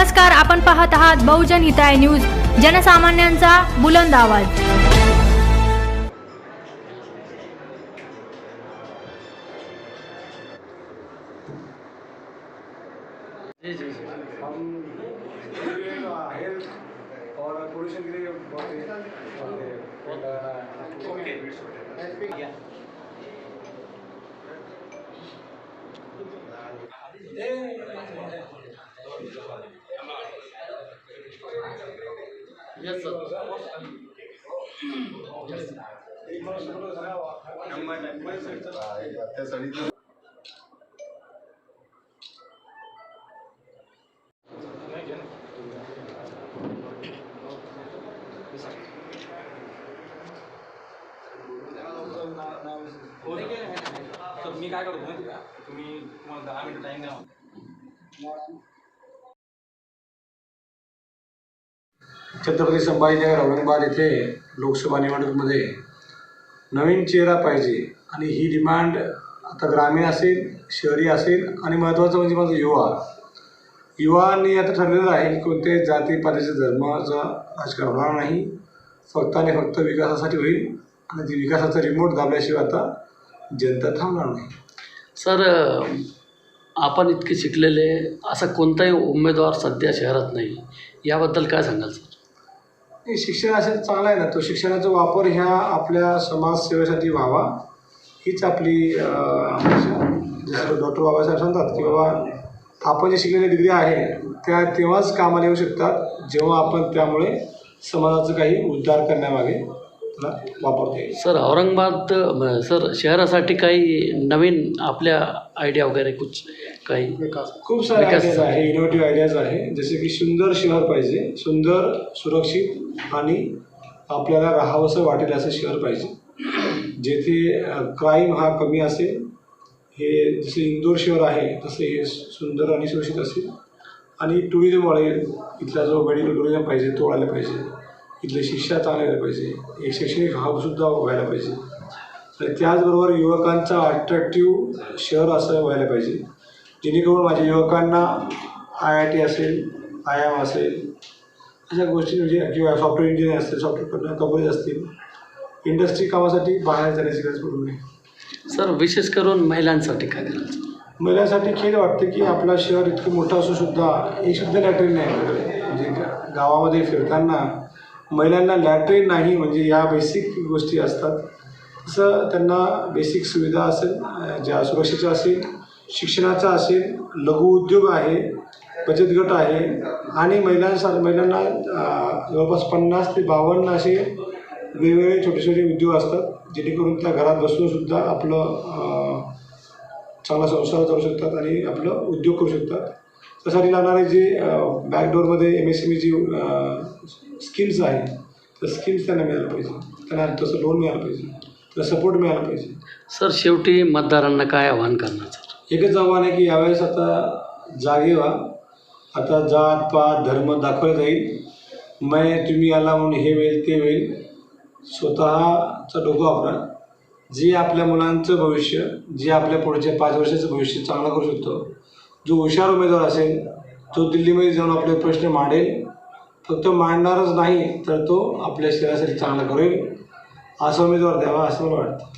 नमस्कार, आपण पाहत आहात बहुजन हिताय न्यूज, जनसामान्यांचा बुलंद आवाज। हम हेल्थ और पोल्यूशन के लिए बहुत यस सर तर मी काय करतो माहिती का, तुम्ही तुम्हाला 10 मिनिट टाइम द्या। छत्रपती संभाजीनगर औरंगाबाद येथे लोकसभा निवडणुकीमध्ये नवीन चेहरा पाहिजे आणि ही डिमांड आता ग्रामीण असेल, शहरी असेल आणि महत्त्वाचं म्हणजे माझं युवांनी आता ठरलेलं आहे की कोणत्याही जाती पातीचे धर्माचं राजकारण होणार नाही, फक्त आणि फक्त विकासासाठी होईल आणि ती विकासाचा रिमोट दाबल्याशिवाय आता जनता थांबणार नाही। सर, आपण इतके शिकलेले असा कोणताही उमेदवार सध्या शहरात नाही, याबद्दल काय सांगाल सर? शिक्षण असेल चांगला आहे ना, तो शिक्षणाचा वापर ह्या आपल्या समाजसेवेसाठी व्हावा हीच आपली अपेक्षा। जसं डॉक्टर बाबासाहेब सांगतात की बाबा आपण जे शिकलेली डिग्री आहे त्या तेव्हाच कामाला येऊ शकतात जेव्हा आपण त्यामुळे समाजाचं काही उद्धार करण्यामागे वापरतो। सर, औरंगाबाद सर शहरासाठी काही नवीन आपल्या आयडिया वगैरे कुछ काही खूप सारे आयडियाज आहे, इनोव्हेटिव्ह आयडियाज आहे, जसे की सुंदर शहर पाहिजे, सुंदर सुरक्षित आणि आपल्याला राहावंसं वाटेल असं शहर पाहिजे, जेथे क्राईम हा कमी असेल। हे जसे इंदोर शहर आहे तसे हे सुंदर आणि सुरक्षित असेल आणि टुरिझम वाढेल, इथला जो मेडिकल टुरिझम पाहिजे तो वाढायला पाहिजे, इथले शिक्षा चांगली व्हायला पाहिजे, एक शैक्षणिक हबसुद्धा व्हायला पाहिजे आणि त्याचबरोबर युवकांचा अट्रॅक्टिव्ह शहर असं व्हायला पाहिजे, जेणेकरून माझ्या युवकांना IIT असेल, IIM असेल अशा गोष्टी म्हणजे किंवा सॉफ्टवेअर इंजिनियर असतील, सॉफ्टवेअर कंपनीज असतील, इंडस्ट्री कामासाठी बाहेर जाण्याची गरज पडू नये। सर, विशेष करून महिलांसाठी काय करायचं? महिलांसाठी खेद वाटते की आपलं शहर इतकं मोठं असूनसुद्धा एकसुद्धा लॅट्रिन नाही, म्हणजे गावामध्ये फिरताना महिलांना लॅट्रिन नाही, म्हणजे या बेसिक गोष्टी असतात, तसं त्यांना बेसिक सुविधा असेल, ज्या सुरक्षेच्या असेल, शिक्षणाचा असेल, लघुउद्योग आहे, बचत गट आहे आणि महिलांना जवळपास 50 ते 52 असे वेगवेगळे छोटे छोटे उद्योग असतात, जेणेकरून त्या घरात बसूनसुद्धा आपलं चांगला संसार चालू शकतात आणि आपलं उद्योग करू शकतात। त्यासाठी लागणारे जे बॅकडोरमध्ये MSME जी स्किल्स आहे त्या स्किल्स त्यांना मिळायला पाहिजे, त्यांना तसं लोन मिळालं पाहिजे, त्याला सपोर्ट मिळाला पाहिजे। सर, शेवटी मतदारांना काय आव्हान करणार सर? एकच आव्हान आहे की यावेळेस आता जागे व्हा, आता जात पात धर्म दाखवलं जाईल, तुम्ही आला म्हणून हे होईल ते होईल, स्वतःचं डोकं वापरा, जे आपल्या मुलांचं भविष्य, जे आपल्या पुढच्या 5 वर्षाचं भविष्य चांगलं करू शकतो, जो हुशार उमेदवार असेल तो दिल्लीमध्ये जाऊन आपले प्रश्न मांडेल, फक्त मांडणारच नाही तर तो आपल्या शहरासाठी चांगलं करेल, असा उमेदवार द्यावा असं मला वाटतं।